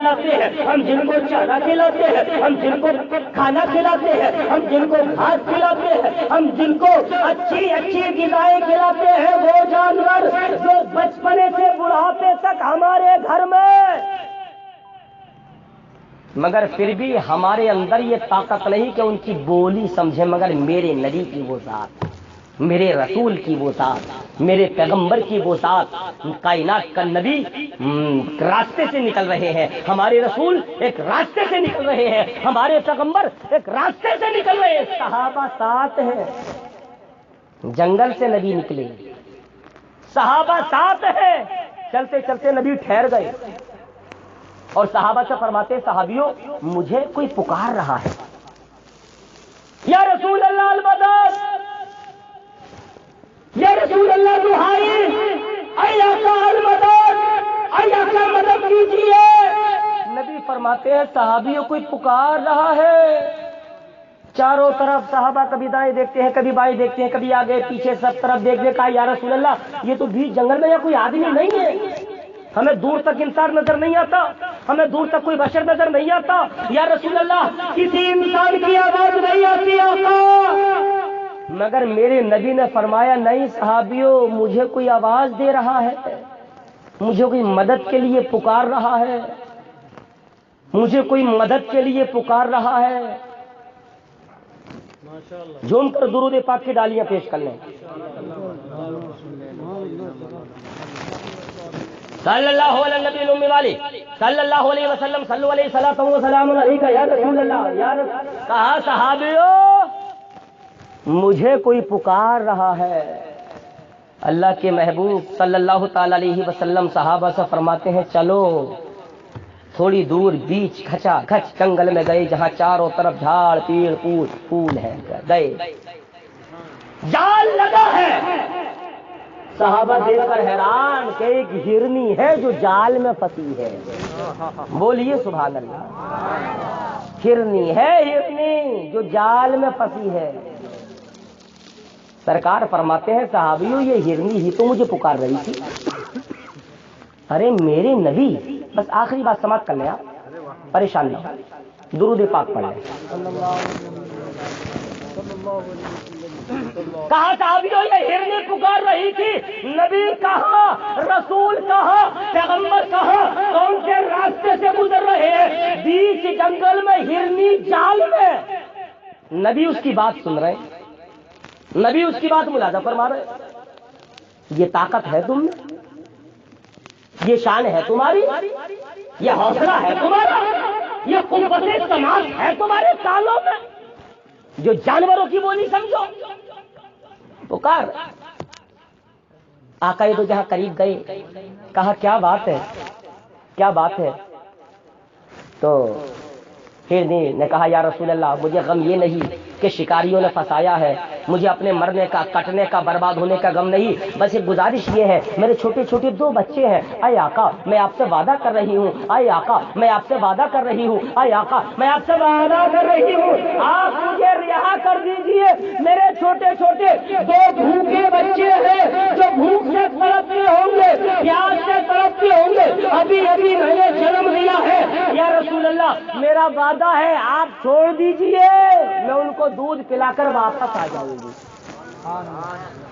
کھلاتے ہیں، ہم جن کو چارہ کھلاتے ہیں، ہم جن کو کھانا کھلاتے ہیں، ہم جن کو گھاس کھلاتے ہیں، ہم جن کو اچھی اچھی غذائیں کھلاتے ہیں، وہ جانور جو بچپنے سے بڑھاپے تک ہمارے گھر میں، مگر پھر بھی ہمارے اندر یہ طاقت نہیں کہ ان کی بولی سمجھیں، مگر میرے نبی کی وہ ذات، میرے رسول کی وہ ذات، میرے پیغمبر کی وہ ذات، کائنات کا نبی راستے سے نکل رہے ہیں، ہمارے رسول ایک راستے سے نکل رہے ہیں، ہمارے پیغمبر ایک راستے سے نکل رہے ہیں، صحابہ ساتھ ہیں، جنگل سے نبی نکلے، صحابہ ساتھ ہیں، چلتے چلتے نبی ٹھہر گئے اور صحابہ سے فرماتے ہیں صحابیوں مجھے کوئی پکار رہا ہے، یا رسول اللہ المدد، یا رسول اللہ دہائی، اے آقا المدد، اے آقا مدد کیجیے۔ نبی فرماتے ہیں صحابیوں کوئی پکار رہا ہے، چاروں طرف صحابہ کبھی دائیں دیکھتے ہیں، کبھی بائیں دیکھتے ہیں، کبھی آگے پیچھے سب طرف دیکھنے کا، یا رسول اللہ یہ تو بیچ جنگل میں یا کوئی آدمی نہیں ہے، ہمیں دور تک انسان نظر نہیں آتا، ہمیں دور تک کوئی بشر نظر نہیں آتا، یا رسول اللہ کسی انسان کی آواز نہیں آتی آقا، مگر میرے نبی نے فرمایا نہیں صحابیوں مجھے کوئی آواز دے رہا ہے، مجھے کوئی مدد کے لیے پکار رہا ہے، مجھے کوئی مدد کے لیے پکار رہا ہے۔ جھوم کر درود پاک کی ڈالیاں پیش کر لیں۔ صلی اللہ علیہ نبی الامی والی صلی اللہ علیہ وسلم صلی علیہ الصلوۃ والسلام علیک یا رسول اللہ، یا کہا صحابیوں مجھے کوئی پکار رہا ہے۔ اللہ کے محبوب صلی اللہ تعالی علیہ وسلم صحابہ سے فرماتے ہیں چلو، تھوڑی دور بیچ کھچا کھچ جنگل میں گئے جہاں چاروں طرف جھاڑ پیڑ پھول ہیں، گئے جال لگا ہے، صحابہ دیکھ کر حیران کہ ایک ہرنی ہے جو جال میں پھنسی ہے، بولیے سبحان اللہ، ہرنی ہے، ہرنی جو جال میں پھنسی ہے۔ سرکار فرماتے ہیں صحابیوں یہ ہرنی ہی تو مجھے پکار رہی تھی۔ ارے میرے نبی، بس آخری بات سماعت کر لیں آپ، پریشان نہ درود پاک پڑھ لیں۔ کہا صحابیوں یہ ہرنی پکار رہی تھی، نبی کہاں، رسول کہاں، پیغمبر کہاں، کون سے راستے سے گزر رہے ہیں، بیچ جنگل میں ہرنی جال میں، نبی اس کی بات سن رہے، نبی اس کی بات ملاحظہ فرما رہے۔ یہ طاقت ہے تم میں، یہ شان ہے تمہاری، یہ حوصلہ ہے تمہارا، یہ قوت سماعت ہے تمہارے کانوں میں، جو جانوروں کی بولی سمجھو، پکار۔ آقا دو جہاں قریب گئے، کہا کیا بات ہے، کیا بات ہے، تو ہرنی نے کہا یا رسول اللہ مجھے غم یہ نہیں کہ شکاریوں نے پھنسایا ہے، مجھے اپنے مرنے کا، کٹنے کا، برباد ہونے کا غم نہیں، بس ایک گزارش یہ ہے، میرے چھوٹے چھوٹے دو بچے ہیں، اے آقا میں آپ سے وعدہ کر رہی ہوں، اے آقا میں آپ سے وعدہ کر رہی ہوں، اے آقا میں آپ سے وعدہ کر رہی ہوں، آپ مجھے رہا کر دیجئے، میرے چھوٹے چھوٹے دو بھوکے بچے ہیں جو بھوک سے تڑپتے ہوں گے، پیاس سے تڑپتے ہوں گے، ابھی ابھی میں نے جنم لیا ہے، یا رسول اللہ میرا وعدہ ہے آپ چھوڑ دیجئے، میں ان کو دودھ پلا کر واپس آ جاؤں گی۔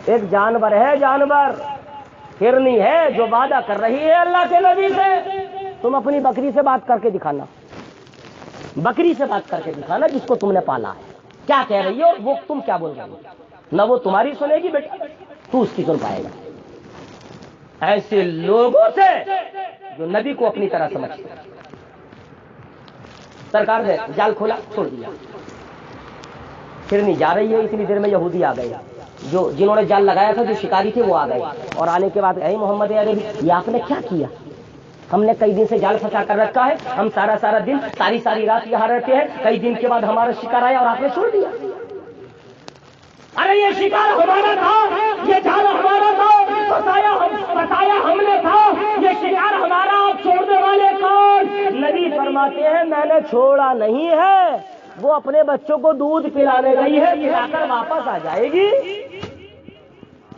ایک جانور ہے، جانور ہرنی ہے جو وعدہ کر رہی ہے اللہ کے نبی سے، تم اپنی بکری سے بات کر کے دکھانا، بکری سے بات کر کے دکھانا جس کو تم نے پالا ہے، کیا کہہ رہی ہے اور وہ تم کیا بول رہی ہو، نہ وہ تمہاری سنے گی بیٹا، تو اس کی سن پائے گا۔ ایسے لوگوں سے جو نبی کو اپنی طرح سمجھتے ہیں، سرکار نے جال کھولا، چھوڑ دیا، ہرنی جا رہی ہے، اتنی دیر میں یہودی آ گئے، جنہوں نے جال لگایا تھا، جو شکاری تھے وہ آ گئے، اور آنے کے بعد اے محمد عربی یہ آپ نے کیا کیا، ہم نے کئی دن سے جال پھنسا کر رکھا ہے، ہم سارا دن ساری رات یہاں رہتے ہیں، کئی دن کے بعد ہمارا شکار آیا اور آپ نے چھوڑ دیا۔ ارے یہ شکار ہمارا تھا، یہ جال ہمارا تھا، بتایا ہم نے تھا، یہ شکار ہمارا، آپ چھوڑنے والے کون؟ نبی فرماتے ہیں میں نے چھوڑا نہیں ہے، وہ اپنے بچوں کو دودھ پلانے گئی ہے، پلا کر واپس آ جائے گی۔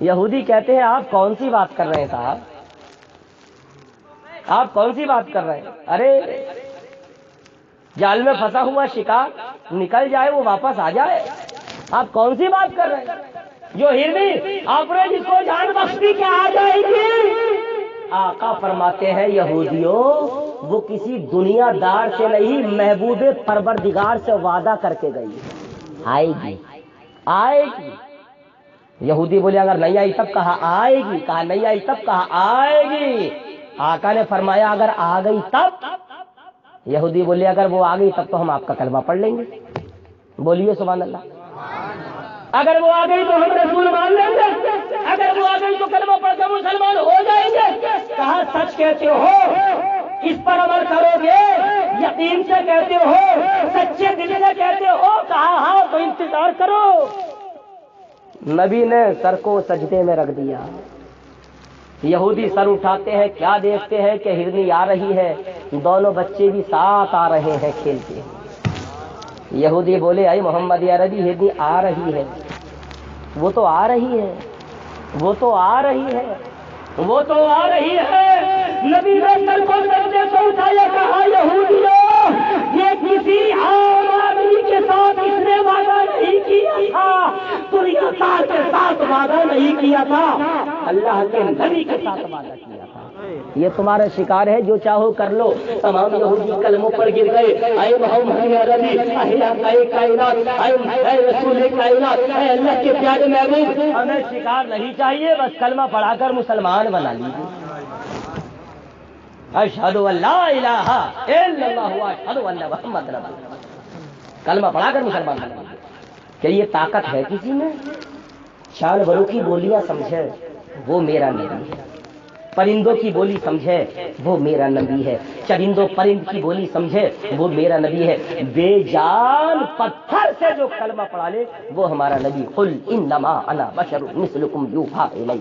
یہودی کہتے ہیں آپ کون سی بات کر رہے ہیں صاحب، آپ کون سی بات کر رہے ہیں؟ ارے جال میں پھنسا ہوا شکار نکل جائے وہ واپس آ جائے، آپ کون سی بات کر رہے ہیں؟ جو ہرنی آپ نے جس کو جان بخشی کہ آ جائے گی، آقا فرماتے ہیں یہودیوں وہ کسی دنیا دار سے نہیں، محبوب پروردگار سے وعدہ کر کے گئی، آئے گی آئے گی۔ یہودی بولے اگر نہیں آئی تب کہا آئے گی، کہا نہیں آئی تب کہا آئے گی۔ آقا نے فرمایا اگر آ گئی تب، یہودی بولے اگر وہ آ گئی تب تو ہم آپ کا کلمہ پڑھ لیں گے، بولیے سبحان اللہ۔ اگر وہ آ گئی تو ہم رسول مان لیں گے، اگر وہ آ گئی تو کلمہ پڑھ کر مسلمان ہو جائیں گے۔ کہا سچ کہتے ہو، اس پر عمل کرو گے، یقین سے کہتے ہو، سچے دل سے کہتے ہو؟ کہا ہاں تو انتظار کرو۔ نبی نے سر کو سجدے میں رکھ دیا۔ یہودی سر اٹھاتے ہیں، کیا دیکھتے ہیں کہ ہرنی آ رہی ہے، دونوں بچے بھی ساتھ آ رہے ہیں کھیلتے۔ یہودی بولے اے محمد عربی ہرنی آ رہی ہے، وہ تو آ رہی ہے، وہ تو آ رہی ہے، وہ تو آ رہی ہے۔ نبی نے سر کو سجدے سے اٹھایا، کہا یہودیوں یہ کسی عام آدمی کے ساتھ اس نے وعدہ نہیں کیا تھا، دنیا دار کے ساتھ وعدہ نہیں کیا تھا، اللہ کے نبی کے ساتھ وعدہ کیا تھا۔ یہ تمہارا شکار ہے، جو چاہو کر لو۔ تمام یہودی کلموں پر گر گئے، اے محمد عربی، اے کائنات، اے رسول کائنات، اے اللہ کے پیارے محبوب، ہمیں شکار نہیں چاہیے، بس کلمہ پڑھا کر مسلمان بنا لیجیے۔ اشہد ان لا الہ الا اللہ واشہد ان محمد رسول اللہ، کلمہ پڑھا کر مسلمان بنا لیجیے۔ کیا یہ طاقت ہے کسی میں؟ جانوروں کی بولیاں سمجھے، وہ میرا نبی ہے۔ پرندوں کی بولی سمجھے، وہ میرا نبی ہے۔ چرندوں پرند کی بولی سمجھے، وہ میرا نبی ہے۔ بے جان پتھر سے جو کلمہ پڑھا لے وہ ہمارا نبی۔ قل انما انا بشر مثلکم یوحی الی۔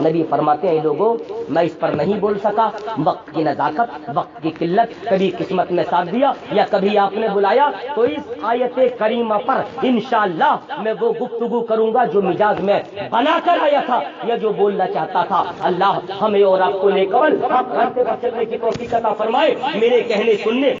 نبی فرماتے ہیں لوگوں میں اس پر نہیں بول سکا، وقت کی نزاکت، وقت کی قلت، کبھی قسمت میں ساتھ دیا یا کبھی آپ نے بلایا، تو اس آیت کریمہ پر انشاءاللہ میں وہ گفتگو کروں گا جو مزاج میں بنا کر آیا تھا یا جو بولنا چاہتا تھا۔ اللہ ہمیں اور آپ کو نیک عمل آپ کرتے چلنے کی توفیق عطا فرمائے۔ میرے کہنے سننے